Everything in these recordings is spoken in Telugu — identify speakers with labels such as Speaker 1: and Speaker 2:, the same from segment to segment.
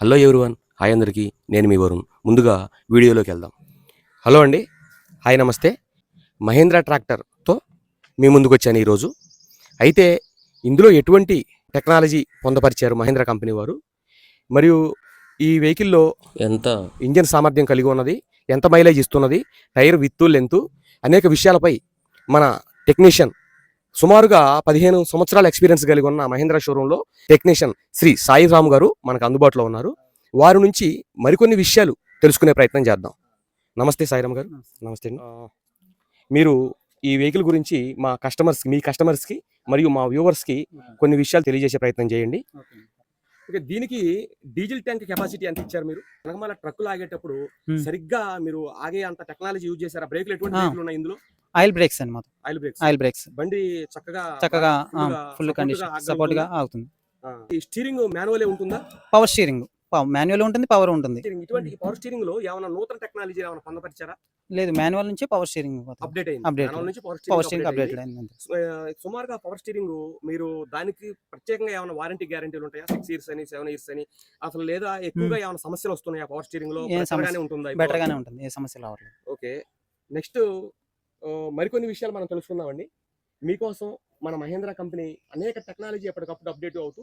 Speaker 1: హలో ఎవ్రీవన్, హాయ్ అందరికీ. నేను మీ వరుణ్. ముందుగా వీడియోలోకి వెళ్దాం. హలో అండి, హాయ్, నమస్తే. మహేంద్ర ట్రాక్టర్తో మీ ముందుకు వచ్చాను ఈరోజు. అయితే ఇందులో ఎటువంటి టెక్నాలజీ పొందపరిచారు మహేంద్ర కంపెనీ వారు, మరియు ఈ వెహికల్లో ఎంత ఇంజన్ సామర్థ్యం కలిగి ఉన్నది, ఎంత మైలేజ్ ఇస్తున్నది, టైర్ విత్తు లెంతు, అనేక విషయాలపై మన టెక్నీషియన్, సుమారుగా 15 సంవత్సరాల ఎక్స్పీరియన్స్ కలిగి ఉన్న మహేంద్ర షోరూంలో టెక్నీషియన్ శ్రీ సాయిరామ్ గారు మనకు అందుబాటులో ఉన్నారు. వారి నుంచి మరికొన్ని విషయాలు తెలుసుకునే ప్రయత్నం చేద్దాం. నమస్తే సాయిరామ్ గారు. నమస్తే అండి. మీరు ఈ వెహికల్ గురించి మీ కస్టమర్స్కి మరియు మా వ్యూవర్స్కి కొన్ని విషయాలు తెలియజేసే ప్రయత్నం చేయండి. ఓకే, దీనికి డీజిల్ ట్యాంక్ కెపాసిటీ ఎంత ఇచ్చారు మీరు? వెనకమాల ట్రక్కులు ఆగేటప్పుడు సరిగ్గా మీరు ఆగే అంత టెక్నాలజీ యూజ్ చేశారా? బ్రేక్లు ఎటువంటి బ్రేక్లు ఉన్నాయి ఇందులో?
Speaker 2: ఆయిల్ బ్రేక్స్ అండి, మొత్తం
Speaker 1: ఆయిల్ బ్రేక్స్. బండి
Speaker 2: చక్కగా ఫుల్ కండిషన్ సపోర్ట్ గా అవుతుంది.
Speaker 1: ఈ స్టీరింగ్ మాన్యువల్ ఉంటుందా?
Speaker 2: పవర్ స్టీరింగ్ మాన్యువల్ ఉంటుంది, పవర్ ఉంటుంది.
Speaker 1: ఇటువంటి పవర్ స్టీరింగ్ లో ఏమైనా నూతన టెక్నాలజీ ఏమైనా పొందపరిచారా?
Speaker 2: లేదు, మాన్యువల్ నుంచి పవర్ స్టీరింగ్ అప్డేట్ అయింది.
Speaker 1: సుమారుగా పవర్ స్టీరింగ్ మీరు దానికి ప్రత్యేకంగా ఏమైనా వారంటీ గ్యారంటీలు ఉంటాయా? 6 years అని 7 years అని అసలు, లేదా ఎక్కువగా ఏమైనా సమస్యలు వస్తున్నాయా పవర్ స్టీరింగ్ లో?
Speaker 2: బెటర్ గానే ఉంటుంది, ఏ సమస్య రావట్లేదు.
Speaker 1: ఓకే, నెక్స్ట్ మరికొన్ని విషయాలు మనం తెలుసుకుందామండి. మీకోసం మన మహేంద్ర కంపెనీ అనేక టెక్నాలజీ ఎప్పటికప్పుడు అప్డేట్ అవుతూ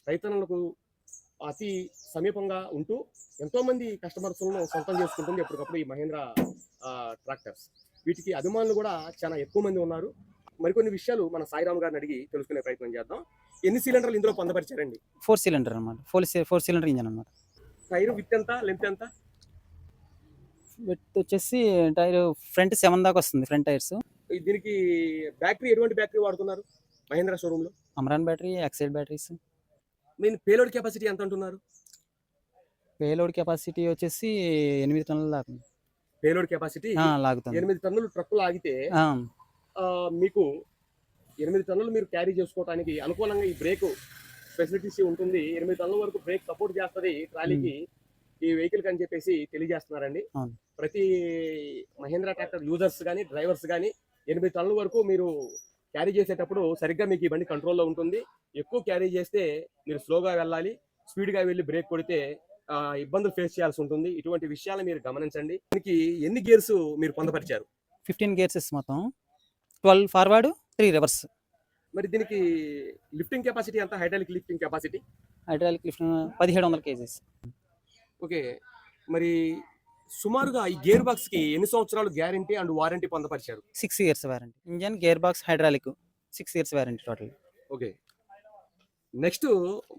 Speaker 1: రైతన్నలకు అతి సమీపంగా ఉంటూ ఎంతోమంది కస్టమర్స్ను సొంతం చేసుకుంటుంది ఎప్పటికప్పుడు ఈ మహేంద్ర ట్రాక్టర్స్. వీటికి అభిమానులు కూడా చాలా ఎక్కువ మంది ఉన్నారు. మరికొన్ని విషయాలు మన సాయిరామ్ గారిని అడిగి తెలుసుకునే ప్రయత్నం చేద్దాం. ఎన్ని సిలిండర్లు ఇందులో పొందపరిచారండి?
Speaker 2: 4 సిలిండర్ అనమాట, 4 సిలిండర్ ఇంజన్ అనమాట.
Speaker 1: టైర్ విత్ ఎంత, లెంత్ ఎంత?
Speaker 2: విత్ వచ్చేసి టైర్ ఫ్రంట్ 7 దాకా వస్తుంది, ఫ్రంట్ టైర్స్.
Speaker 1: దీనికి బ్యాటరీ ఎటువంటి బ్యాటరీ వాడుతున్నారు మహేంద్ర షోరూమ్ లో?
Speaker 2: Amaron battery, Exide batteries.
Speaker 1: మీరు పేలోడ్ కెపాసిటీ ఎంత అంటున్నారు?
Speaker 2: పేలోడ్ కెపాసిటీ వచ్చేసి 8 టన్నుల దాకా.
Speaker 1: పేలోడ్ కెపాసిటీ లాగుతుంది. 8 టన్నులు ట్రక్కులు ఆగితే మీకు 8 టన్నులు మీరు క్యారీ చేసుకోవడానికి అనుకూలంగా ఈ బ్రేక్ ఫెసిలిటీస్ ఉంటుంది. 8 టన్నుల వరకు బ్రేక్ సపోర్ట్ చేస్తుంది ట్రాలీకి, ఈ వెహికల్ అని చెప్పేసి తెలియజేస్తున్నారండి. ప్రతి మహేంద్ర ట్రాక్టర్ యూజర్స్ కానీ డ్రైవర్స్ కానీ 8 టన్నుల వరకు మీరు క్యారీ చేసేటప్పుడు సరిగ్గా మీకు ఈ బండి కంట్రోల్లో ఉంటుంది. ఎక్కువ క్యారీ చేస్తే మీరు స్లోగా వెళ్ళాలి, స్పీడ్గా వెళ్ళి బ్రేక్ కొడితే ఇబ్బందులు ఫేస్ చేయాల్సి ఉంటుంది. ఇటువంటి విషయాలు మీరు గమనించండి. దీనికి ఎన్ని గేర్స్ మీరు పొందపరిచారు?
Speaker 2: 15 గేర్స్ మొత్తం, 12 ఫార్వర్డ్, 3 రివర్స్.
Speaker 1: మరి దీనికి లిఫ్టింగ్ కెపాసిటీ ఎంత? Hydraulic lifting capacity
Speaker 2: 1700 kgs.
Speaker 1: Okay, మరి సుమారుగా ఈ గేర్ బాక్స్ కి ఎన్ని సంవత్సరాలు గ్యారంటీ అండ్ వారంటీ పొందపరిచారు?
Speaker 2: 6 years warranty. Engine, gear box, hydraulic 6 years warranty total.
Speaker 1: Okay, next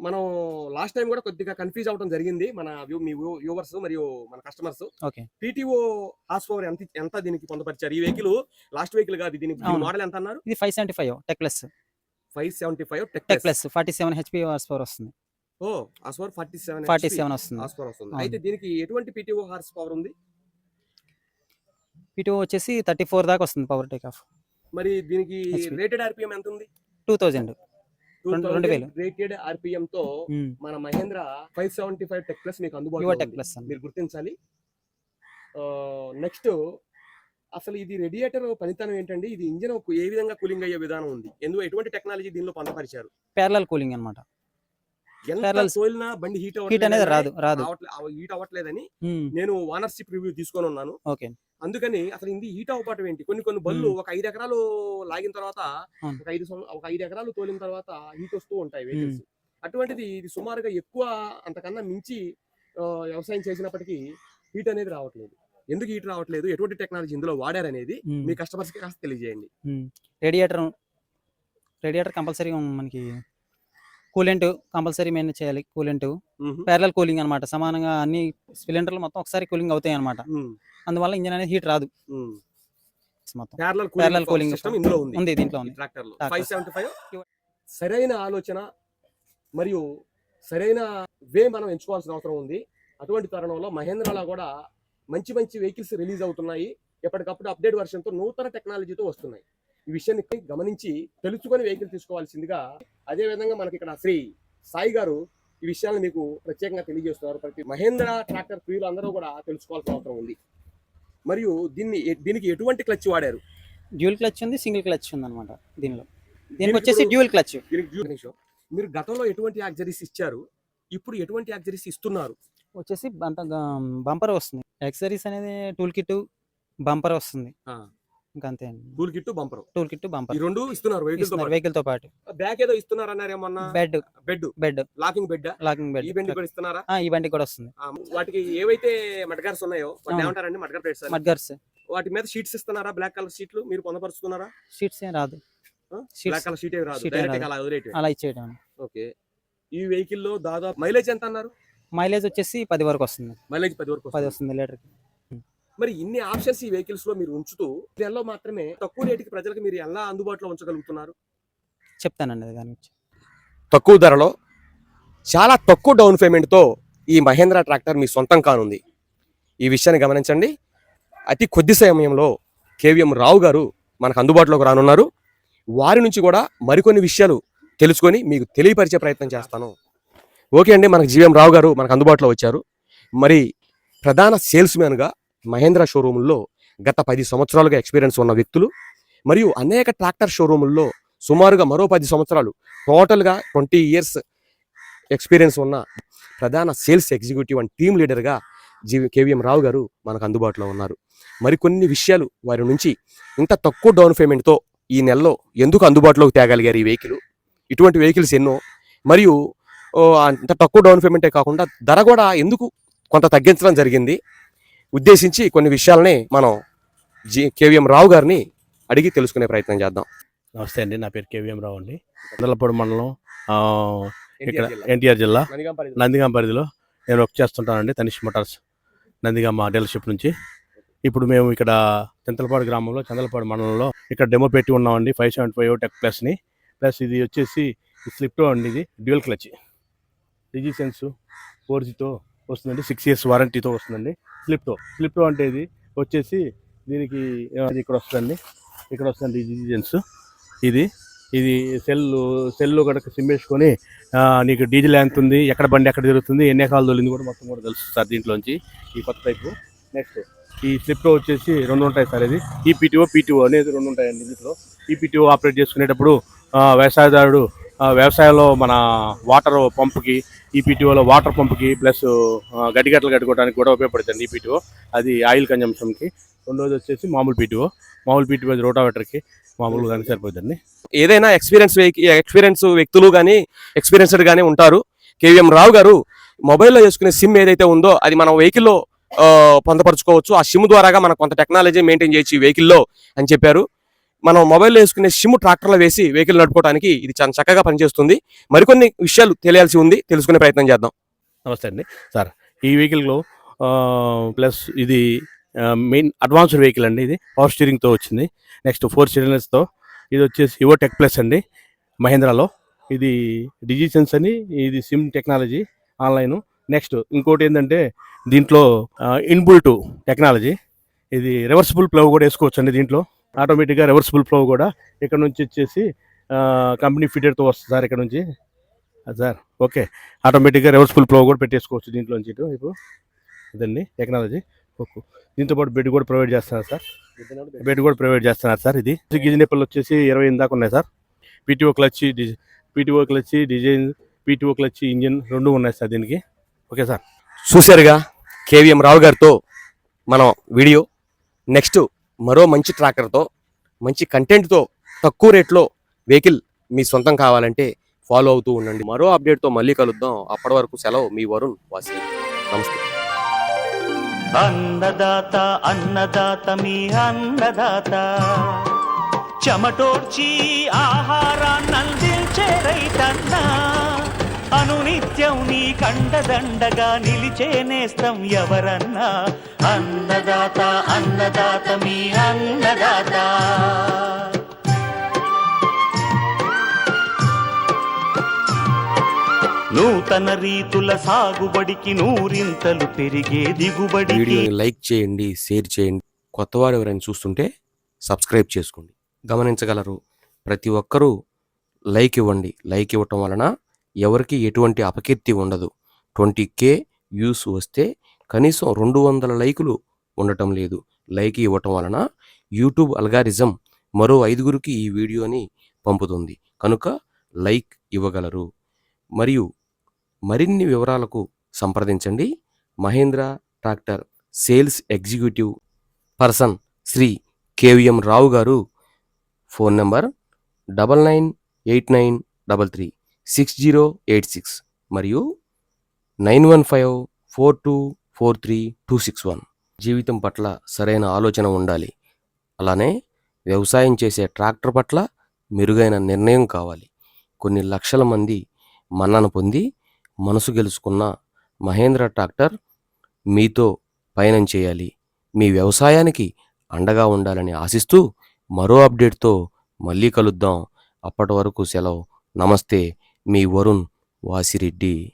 Speaker 1: మనం లాస్ట్ టైం కూడా కొద్దిగా కన్ఫ్యూజ్ అవడం జరిగింది మన మీ వ్యూవర్స్ మరియు మన customers.
Speaker 2: Okay,
Speaker 1: PTO horse power ఎంత దీనికి పొందపరిచారు? ఈ వెహికల్ లాస్ట్ వెహికల్ కాదు, దీనికి మోడల్ ఎంత అన్నారు?
Speaker 2: ఇది 575 tech plus.
Speaker 1: 575 tech plus
Speaker 2: 47 HP horse power వస్తుంది.
Speaker 1: ఓ, హార్స్ పవర్
Speaker 2: 47 వస్తుంది.
Speaker 1: అయితే దీనికి ఎటువంటి పీటీఓ హార్స్ పవర్ ఉంది?
Speaker 2: పీటీఓ వచ్చేసి 34 దాకా వస్తుంది పవర్ టేక్ ఆఫ్.
Speaker 1: మరి దీనికి రేటెడ్ ఆర్పిఎం ఎంత ఉంది?
Speaker 2: 2000
Speaker 1: రేటెడ్ ఆర్పిఎం తో మన మహేంద్ర 575 టెక్ ప్లస్ మీకు అందుబాటులో మీరు గుర్తించాలి. నెక్స్ట్, అసలు ఇది రేడియేటర్ పనితనం ఏంటండి? ఇది ఇంజిన్ ఏ విధంగా కూలింగ్ అయ్యే విధానం ఉంది? ఎటువంటి టెక్నాలజీ దీనిలో పొందపరిచారు?
Speaker 2: ప్యారలల్ కూలింగ్ అన్నమాట.
Speaker 1: బండి హీట్ అవ్వట్లేదని నేను ఓనర్షిప్ రివ్యూ తీసుకొని ఉన్నాను. అందుకని అసలు ఇది హీట్ అవ్వటం ఏంటి? కొన్ని బళ్ళు ఒక 5 ఎకరాలు లాగిన తర్వాత, ఒక 5 ఎకరాలు తోలిన తర్వాత హీట్ వస్తూ ఉంటాయి వెహికల్స్. అటువంటిది ఇది సుమారుగా ఎక్కువ అంతకన్నా మించి వ్యవసాయం చేసినప్పటికీ హీట్ అనేది రావట్లేదు. ఎందుకు హీట్ రావట్లేదు, ఎటువంటి టెక్నాలజీ ఇందులో వాడారనేది మీ కస్టమర్స్ కి కాస్త తెలియజేయండి.
Speaker 2: రేడియేటర్ కంపల్సరీ మనకి కూలెంట్ కంపల్సరీ మెయింటైన్ చేయాలి. కూలెంట్ ప్యారలల్ కూలింగ్ అనమాట, సమానంగా అన్ని సిలిండర్లు మొత్తం ఒకసారి కూలింగ్ అవుతాయి అనమాట. అందువల్ల ఇంజిన్ అనేది హీట్ రాదు. ప్యారలల్ కూలింగ్ ఇందులో ఉంది, దీంట్లో ఉంది. ట్రాక్టర్ లో
Speaker 1: 575 సరైన ఆలోచన మరియు సరైన వే మనం ఎంచుకోవాల్సిన అవసరం ఉంది. అటువంటి తరుణంలో మహేంద్రలో కూడా మంచి వెహికల్స్ రిలీజ్ అవుతున్నాయి. ఎప్పటికప్పుడు అప్డేట్ వర్షన్ తో నూతన టెక్నాలజీతో వస్తున్నాయి. ఈ విషయాన్ని గమనించి తెలుసుకొని వెహికల్ తీసుకోవాల్సిందిగా, అదే విధంగా మనకి ఇక్కడ శ్రీ సాయి గారు ఈ విషయాన్ని మీకు ప్రత్యేకంగా తెలియజేస్తున్నారు. ప్రతి మహేంద్ర ట్రాక్టర్ ప్రియులు అందరూ కూడా తెలుసుకోవాల్సిన అవసరం ఉంది. మరియు దీనికి ఎటువంటి క్లచ్ వాడారు?
Speaker 2: డ్యూయల్ క్లచ్ ఉంది, సింగిల్ క్లచ్ ఉంది అనమాట. దీనికి వచ్చేసి డ్యూయల్ క్లచ్.
Speaker 1: మీరు గతంలో ఎటువంటి యాక్సరీస్ ఇచ్చారు? ఇప్పుడు ఎటువంటి యాక్సరీస్ ఇస్తున్నారు?
Speaker 2: వచ్చేసి అంత బంపర్ వస్తుంది. యాక్సెసరీస్ అనేది టూల్ కిట్, బంపర్ వస్తుంది. ఇంకా అంతే అండి.
Speaker 1: Tool kit, bumper,
Speaker 2: tool kit, bumper
Speaker 1: ఈ రెండు ఇస్తున్నారు
Speaker 2: వెహికల్ తో పాటు.
Speaker 1: బ్యాక్ ఏదో ఇస్తున్నారు అన్నారు ఏమన్నా? బెడ్ లాకింగ్ బెడ్
Speaker 2: బెడ్
Speaker 1: ఈ బండి కూడా ఇస్తున్నారా?
Speaker 2: ఈ బండి కూడా వస్తుంది.
Speaker 1: వాటికి ఏవైతే మడ్గార్స్ ఉన్నాయో వాటిని ఏమంటారండి? మడ్గార్ ప్లేట్స్.
Speaker 2: మడ్గార్స్.
Speaker 1: వాటి మీద షీట్స్ ఇస్తున్నారా? బ్లాక్ కలర్ షీట్లు మీరు పొందపరుస్తున్నారా?
Speaker 2: షీట్స్ ఏం రాదు.
Speaker 1: బ్లాక్ కలర్ షీట్ ఏం రాదు, డైరెక్ట్ అలా వదిలేయటం.
Speaker 2: అలా ఇచ్చేయడం.
Speaker 1: ఓకే. ఈ వెహికల్ లో దాదాపు మైలేజ్ ఎంత అన్నారు?
Speaker 2: మైలేజ్ వచ్చేసి 10 వరకు వస్తుంది.
Speaker 1: మైలేజ్ 10 వరకు
Speaker 2: 10 వస్తుంది లీటర్.
Speaker 1: మరి ఇన్ని ఆప్షన్స్ ఈ వెహికల్స్ లో మీరు ఉంచుతూ నెలలో మాత్రమే తక్కువ రేటుకి ప్రజలకు మీరు ఎలా అందుబాటులో ఉంచగలుగుతున్నారు?
Speaker 2: చెప్తానండి దాని గురించి.
Speaker 1: తక్కువ ధరలో చాలా తక్కువ డౌన్ పేమెంట్ తో ఈ మహేంద్ర ట్రాక్టర్ మీ సొంతం కానుంది. ఈ విషయాన్ని గమనించండి. అతి కొద్ది సమయంలో కేవీఎం రావు గారు మనకు అందుబాటులోకి రానున్నారు. వారి నుంచి కూడా మరికొన్ని విషయాలు తెలుసుకొని మీకు తెలియపరిచే ప్రయత్నం చేస్తాను. ఓకే అండి, మనకు జీవీఎం రావు గారు మనకు అందుబాటులో వచ్చారు. మరి ప్రధాన సేల్స్ మ్యాన్గా మహేంద్ర షోరూముల్లో గత 10 సంవత్సరాలుగా ఎక్స్పీరియన్స్ ఉన్న వ్యక్తులు మరియు అనేక ట్రాక్టర్ షోరూముల్లో సుమారుగా మరో 10 సంవత్సరాలు టోటల్గా 20 years ఎక్స్పీరియన్స్ ఉన్న ప్రధాన సేల్స్ ఎగ్జిక్యూటివ్ అండ్ టీమ్ లీడర్గా కేవీఎం రావు గారు మనకు అందుబాటులో ఉన్నారు. మరికొన్ని విషయాలు వారి నుంచి ఇంత తక్కువ డౌన్ పేమెంట్తో ఈ నెలలో ఎందుకు అందుబాటులోకి తేగలిగారు ఈ వెహికల్, ఇటువంటి వెహికల్స్ ఎన్నో, మరియు అంత తక్కువ డౌన్ పేమెంటే కాకుండా ధర కూడా ఎందుకు కొంత తగ్గించడం జరిగింది ఉద్దేశించి కొన్ని విషయాలని మనం కేవీఎం రావు గారిని అడిగి తెలుసుకునే ప్రయత్నం చేద్దాం.
Speaker 3: నమస్తే అండి, నా పేరు కేవీఎం రావు అండి. చందలపూడి మండలం, ఇక్కడ ఎన్టీఆర్ జిల్లా నందిగామ పరిధిలో నేను వర్క్ చేస్తుంటానండి. తనిష్ మోటార్స్ నందిగామ డీలర్షిప్ నుంచి. ఇప్పుడు మేము ఇక్కడ చింతలపాడు గ్రామంలో చందలపాడు మండలంలో ఇక్కడ డెమో పెట్టి ఉన్నామండి. 575 టెక్ ప్లస్ని. ప్లస్ ఇది వచ్చేసి స్లిప్టో అండి. ఇది డ్యూయల్ క్లచ్ డిజిసెన్స్ 4Gతో వస్తుందండి. 6 years వారంటీతో వస్తుందండి. స్లిప్టో అంటే ఇది వచ్చేసి దీనికి ఇక్కడ వస్తుందండి. ఇక్కడ వస్తుందండి డిజిసెన్స్. ఇది సెల్ కనుక సిమ్ వేసుకొని నీకు డీజిల్ ఎంత ఉంది, ఎక్కడ బండి ఎక్కడ తిరుగుతుంది, ఎన్ని ఎకరాలు తోలింది కూడా మొత్తం కూడా తెలుస్తుంది సార్ దీంట్లోంచి. ఈ కొత్త టైపు. నెక్స్ట్ ఈ స్లిప్లో వచ్చేసి 2 ఉంటాయి సార్. ఇది ఈపీటీఓ, పీటీఓ అనేది 2 ఉంటాయండి. దీంట్లో ఈపీటీఓ ఆపరేట్ చేసుకునేటప్పుడు వ్యవసాయదారుడు వ్యవసాయంలో మన వాటర్ పంపుకి, ఈపీటీఓలో వాటర్ పంపుకి ప్లస్ గడ్డిగట్టలు కట్టుకోవడానికి కూడా ఉపయోగపడుతుంది ఈపీటీఓ. అది ఆయిల్ కన్జంప్షన్కి. రెండోది వచ్చేసి మామూలు పీటీఓ అది రోటావేటర్కి మామూలుగా సరిపోతుందండి.
Speaker 1: ఏదైనా ఎక్స్పీరియన్స్ వ్యక్తులు కానీ ఎక్స్పీరియన్స్డ్ కానీ ఉంటారు. కేవీఎం రావు గారు మొబైల్లో చేసుకునే సిమ్ ఏదైతే ఉందో అది మనం వెహికల్లో పొందపరచుకోవచ్చు. ఆ సిమ్ ద్వారాగా మనకు కొంత టెక్నాలజీ మెయింటైన్ చేయొచ్చు ఈ వెహికల్లో అని చెప్పారు. మనం మొబైల్లో వేసుకునే సిమ్ ట్రాక్టర్లో వేసి వెహికల్ నడుపుకోవడానికి ఇది చాలా చక్కగా పనిచేస్తుంది. మరికొన్ని విషయాలు తెలియాల్సి ఉంది, తెలుసుకునే ప్రయత్నం చేద్దాం.
Speaker 3: నమస్తే అండి సార్. ఈ వెహికల్లో ప్లస్ ఇది మెయిన్ అడ్వాన్స్డ్ వెహికల్ అండి. ఇది పవర్ స్టీరింగ్తో వచ్చింది. నెక్స్ట్ 4 cylinders ఇది వచ్చేసి ఇవో టెక్ ప్లస్ అండి మహేంద్రాలో. ఇది డిజిసెన్స్ అని, ఇది సిమ్ టెక్నాలజీ ఆన్లైన్. నెక్స్ట్ ఇంకోటి ఏంటంటే దీంట్లో ఇన్బుల్ట్ టెక్నాలజీ. ఇది రివర్సిబుల్ ప్లవ్ కూడా వేసుకోవచ్చు అండి. దీంట్లో ఆటోమేటిక్గా రివర్సిబుల్ ప్లవ్ కూడా ఇక్కడ నుంచి వచ్చేసి కంపెనీ ఫిటెడ్తో వస్తుంది సార్. ఇక్కడ నుంచి సార్ ఓకే ఆటోమేటిక్గా రివర్సిబుల్ ప్లవ్ కూడా పెట్టేసుకోవచ్చు దీంట్లోంచి. ఇప్పుడు ఇదండి టెక్నాలజీ. ఓకే, దీంతో పాటు బెడ్ కూడా ప్రొవైడ్ చేస్తున్నారు సార్. ఇది గిజినెప్పలు వచ్చేసి 28 దాకా ఉన్నాయి sir. PTO clutch design, PTO clutch engine 2 ఉన్నాయి సార్ దీనికి. ఓకే సార్,
Speaker 1: చూశారుగా కేవీఎం రావు గారితో మనం వీడియో. నెక్స్ట్ మరో మంచి ట్రాక్టర్తో, మంచి కంటెంట్తో, తక్కువ రేట్లో వెహికల్ మీ సొంతం కావాలంటే ఫాలో అవుతూ ఉండండి. మరో అప్డేట్తో మళ్ళీ కలుద్దాం. అప్పటి వరకు సెలవు, మీ వరుణ్ వాసి. నమస్తే.
Speaker 4: అన్నదాత మీ అన్నదాత, చెమటోడ్చి ఆహారాన్నందించే రైతన్నా, అనునిత్యం నీ కండదండగా నిలిచే నేస్తం ఎవరన్నా. అన్నదాత మీ అన్నదాత. నూతన రీతుల సాగుబడికి నూరింతలు పెరిగే దిగుబడి.
Speaker 1: వీడియోని లైక్ చేయండి, షేర్ చేయండి. కొత్తవారు ఎవరైనా చూస్తుంటే సబ్స్క్రైబ్ చేసుకోండి. గమనించగలరు, ప్రతి ఒక్కరూ లైక్ ఇవ్వండి. లైక్ ఇవ్వటం వలన ఎవరికి ఎటువంటి అపకీర్తి ఉండదు. 20K వ్యూస్ వస్తే కనీసం 200 లైకులు ఉండటం లేదు. లైక్ ఇవ్వటం వలన యూట్యూబ్ అల్గారిజం మరో 5గురికి ఈ వీడియోని పంపుతుంది. కనుక లైక్ ఇవ్వగలరు. మరియు మరిన్ని వివరాలకు సంప్రదించండి Mahindra tractor sales executive person Shri KVM Rao గారు. ఫోన్ నంబర్ 9989336086 మరియు 9154243261. జీవితం పట్ల సరైన ఆలోచన ఉండాలి. అలానే వ్యవసాయం చేసే ట్రాక్టర్ పట్ల మెరుగైన నిర్ణయం కావాలి. కొన్ని లక్షల మంది మన్నన పొంది మనసు గెలుచుకున్న మహేంద్ర ట్రాక్టర్ మీతో పయనం చేయాలి. మీ వ్యవసాయానికి అండగా ఉండాలని ఆశిస్తూ మరో అప్డేట్తో మళ్ళీ కలుద్దాం. అప్పటి వరకు సెలవు. నమస్తే, మీ వరుణ్ వాసిరెడ్డి.